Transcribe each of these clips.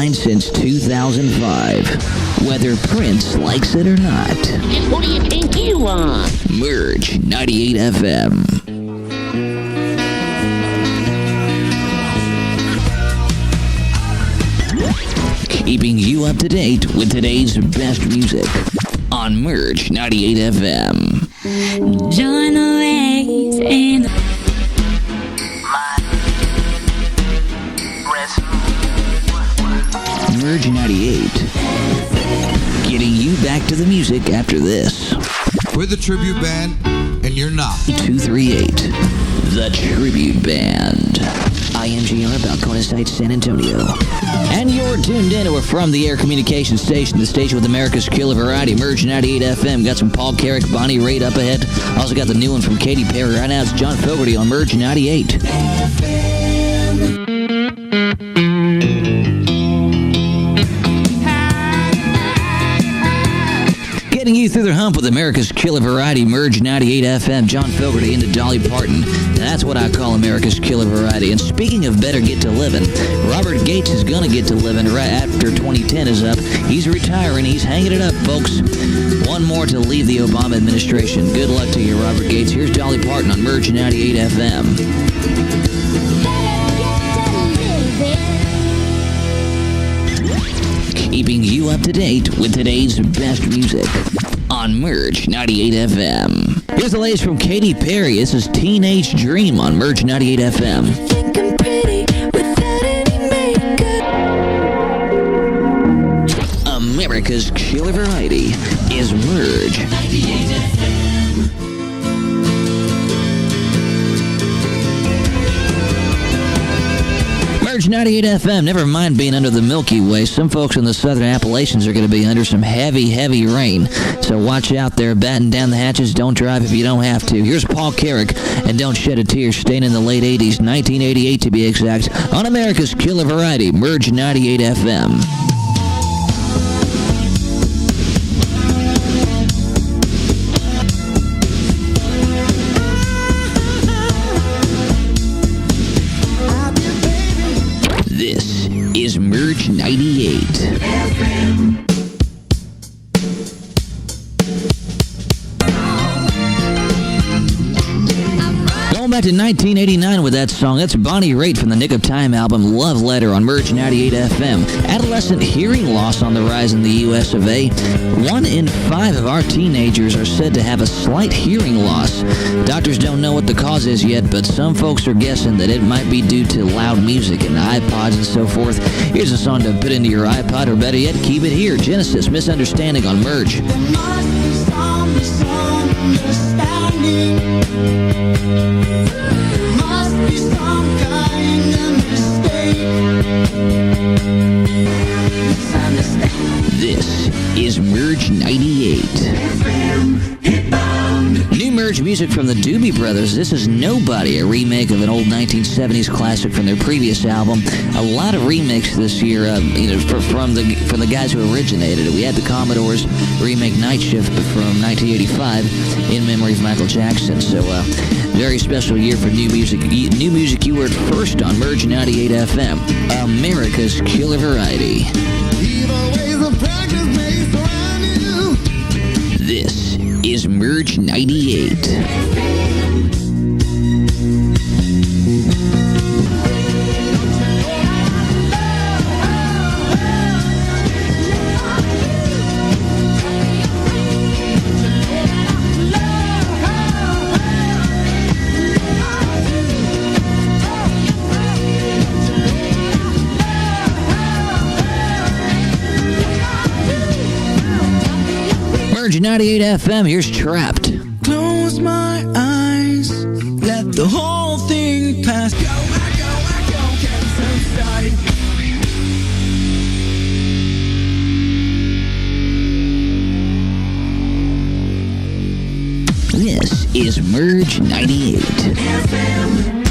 line since 2005, whether Prince likes it or not. And who do you think you are? Merge 98 FM. Keeping you up to date with today's best music on Merge 98 FM. Join the waves in Merge 98. Getting you back to the music after this. We're the tribute band, and you're not. 238. The Tribute Band. IMGR Balcones Heights, San Antonio. And you're tuned in to a From the Air communication station, the station with America's killer variety, Merge 98 FM. Got some Paul Carrick, Bonnie Raitt up ahead. Also got the new one from Katy Perry. Right now it's John Fogerty on Merge 98. Getting you through the hump with America's killer variety, Merge 98 FM, John Fogerty into Dolly Parton. That's what I call America's killer variety. And speaking of better get to living, Robert Gates is going to get to living right after 2010 is up. He's retiring. He's hanging it up, folks. One more to leave the Obama administration. Good luck to you, Robert Gates. Here's Dolly Parton on Merge 98 FM. Keeping you up to date with today's best music on Merge 98 FM. Here's the latest from Katy Perry. This is Teenage Dream on Merge 98 FM. think I'm pretty without any makeup. America's killer variety is Merge 98 FM. Merge 98 FM. Never mind being under the Milky Way. Some folks in the southern Appalachians are going to be under some heavy, heavy rain. So watch out there. Batten down the hatches. Don't drive if you don't have to. Here's Paul Carrick and Don't Shed a Tear, staying in the late 80s, 1988 to be exact, on America's killer variety, Merge 98 FM. This is Merge 98. Going back to 1989 with that song, that's Bonnie Raitt from the Nick of Time album, Love Letter on Merge 98 FM. Adolescent hearing loss on the rise in the US of A. 1 in 5 of our teenagers are said to have a slight hearing loss. Doctors don't know what the cause is yet, but some folks are guessing that it might be due to loud music and iPods and so forth. Here's a song to put into your iPod, or better yet, keep it here. Genesis, Misunderstanding on Merge. There must be some misunderstanding. There must be some kind of mistake. Misunderstanding. This is Merge 98. New Merge music from the Doobie Brothers. This is Nobody, a remake of an old 1970s classic from their previous album. A lot of remixes this year, from the guys who originated it. We had the Commodores remake Night Shift from 1985 in memory of Michael Jackson. So, very special year for new music. New music you heard first on Merge 98 FM, America's killer variety. This is Merge 98. Merge 98 FM, here's Trapped. Close my eyes, let the whole thing pass. Go, I go, get inside. This is Merge 98 FM.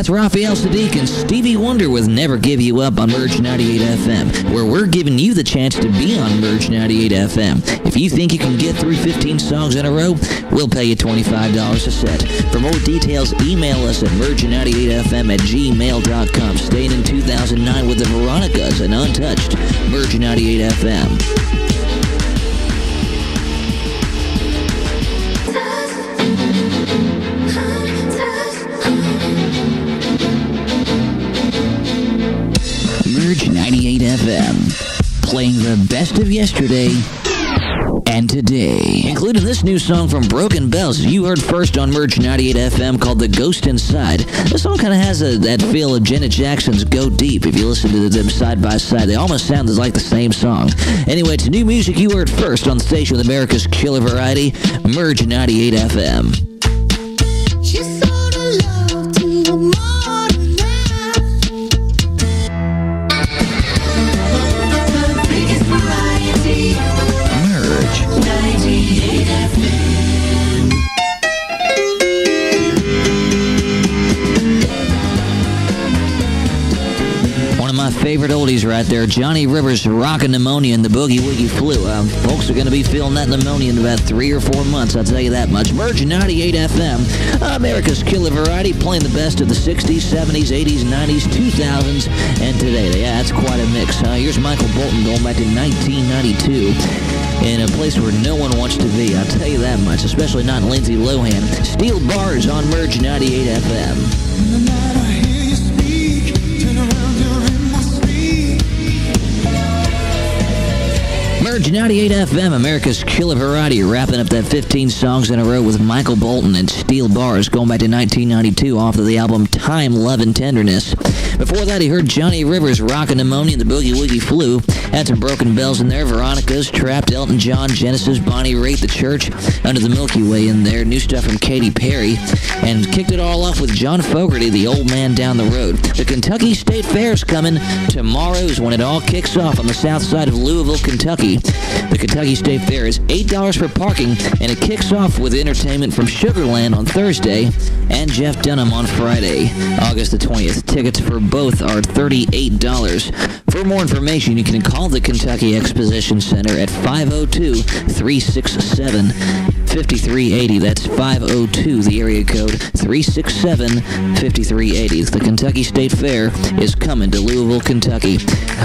That's Raphael Sadiq and Stevie Wonder with Never Give You Up on Merge 98 FM, where we're giving you the chance to be on Merge 98 FM. If you think you can get through 15 songs in a row, we'll pay you $25 a set. For more details, email us at merge98fm@gmail.com. Staying in 2009 with the Veronicas and Untouched. Merge 98 FM. Merge 98 FM, playing the best of yesterday and today, including this new song from Broken Bells you heard first on Merge 98 FM called The Ghost Inside. This song kind of has that feel of Janet Jackson's Go Deep. If you listen to them side by side, they almost sound like the same song. Anyway, it's new music you heard first on the station with America's killer variety, Merge 98 FM. She sold her love to a modern man. The biggest variety. Merge 98 FM. One of my favorite oldies right there, Johnny Rivers, Rockin' Pneumonia and the Boogie Woogie Flu. Folks are going to be feeling that pneumonia in about 3 or 4 months, I'll tell you that much. Merge 98 FM, America's killer variety, playing the best of the 60s, 70s, 80s, 90s, 2000s, and today. Yeah, that's quite a mix. Here's Michael Bolton going back to 1992 in a place where no one wants to be, I'll tell you that much, especially not Lindsay Lohan. Steel Bars on Merge 98 FM. No matter how you speak, turn around, you're in my speed. Merge 98 FM, America's killer variety, wrapping up that 15 songs in a row with Michael Bolton and Steel Bars, going back to 1992 off of the album Time, Love, and Tenderness. Before that, he heard Johnny Rivers, Rockin' Pneumonia and the Boogie Woogie Flu. Had some Broken Bells in there, Veronica's, Trapped, Elton John, Genesis, Bonnie Raitt, The Church, Under the Milky Way in there, new stuff from Katy Perry, and kicked it all off with John Fogerty, The Old Man Down the Road. The Kentucky State Fair's coming. Tomorrow's when it all kicks off on the south side of Louisville, Kentucky. The Kentucky State Fair is $8 for parking, and it kicks off with entertainment from Sugarland on Thursday and Jeff Dunham on Friday, August the 20th. Tickets for both are $38. For more information, you can call the Kentucky Exposition Center at 502-367-5380. That's 502, the area code, 367-5380. The Kentucky State Fair is coming to Louisville, Kentucky.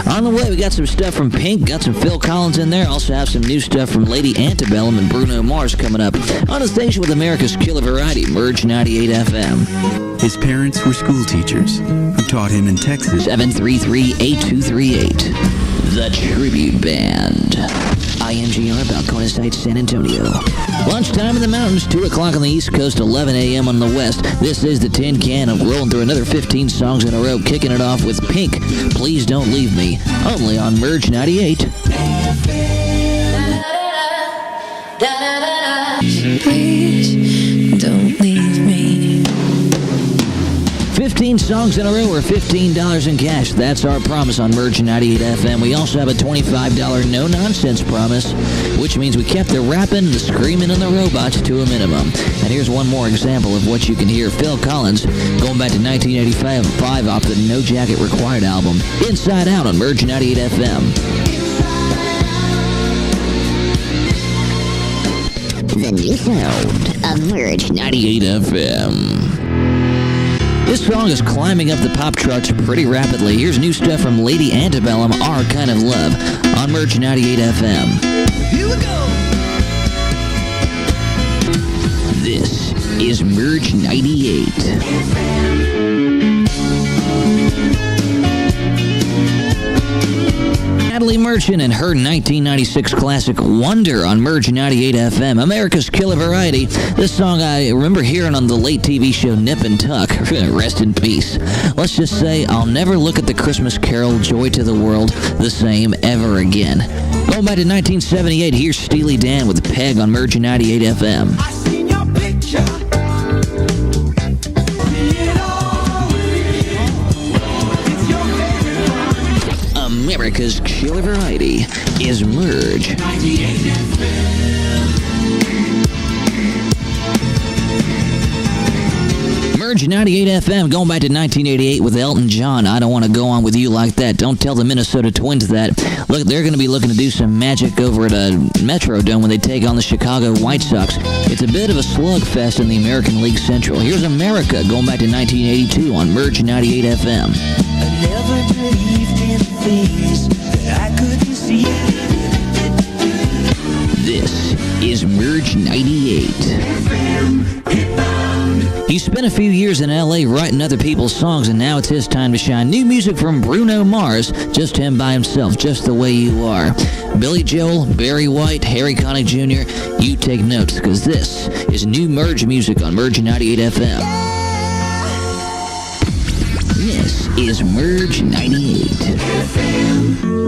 On the way, we got some stuff from Pink, got some Phil Collins in there, also have some new stuff from Lady Antebellum and Bruno Mars coming up on the station with America's killer variety, Merge 98 FM. His parents were school teachers who taught him in Texas. 733-8238. The Tribute Band. IMGR, Balcona Heights, San Antonio. Lunchtime in the mountains, 2 o'clock on the East Coast, 11 a.m. on the West. This is the Tin Can, of rolling through another 15 songs in a row, kicking it off with Pink, Please Don't Leave Me, only on Merge 98. Please don't leave me. 15 songs in a row or $15 in cash. That's our promise on Merge 98 FM. We also have a $25 no-nonsense promise, which means we kept the rapping, the screaming, and the robots to a minimum. And here's one more example of what you can hear. Phil Collins, going back to 1985 off the No Jacket Required album, Inside Out on Merge 98 FM. The new sound of Merge 98 FM. This song is climbing up the pop charts pretty rapidly. Here's new stuff from Lady Antebellum, Our Kind of Love, on Merge 98 FM. Here we go. This is Merge 98. Natalie Merchant and her 1996 classic Wonder on Merge 98 FM, America's killer variety. This song I remember hearing on the late TV show Nip and Tuck. Rest in peace. Let's just say I'll never look at the Christmas Carol, Joy to the World, the same ever again. Going back to 1978, here's Steely Dan with Peg on Merge 98 FM. I seen your picture. America's killer variety is Merge 98 FM. Merge 98 FM, going back to 1988 with Elton John. I don't want to go on with you like that. Don't tell the Minnesota Twins that. Look, they're going to be looking to do some magic over at a Metrodome when they take on the Chicago White Sox. It's a bit of a slugfest in the American League Central. Here's America, going back to 1982 on Merge 98 FM. I never believed in things that I couldn't see. This is Merge 98. He spent a few years in L.A. writing other people's songs, and now it's his time to shine. New music from Bruno Mars, just him by himself, just the way you are. Billy Joel, Barry White, Harry Connick Jr., you take notes, because this is new Merge music on Merge 98 FM. This is Merge 98.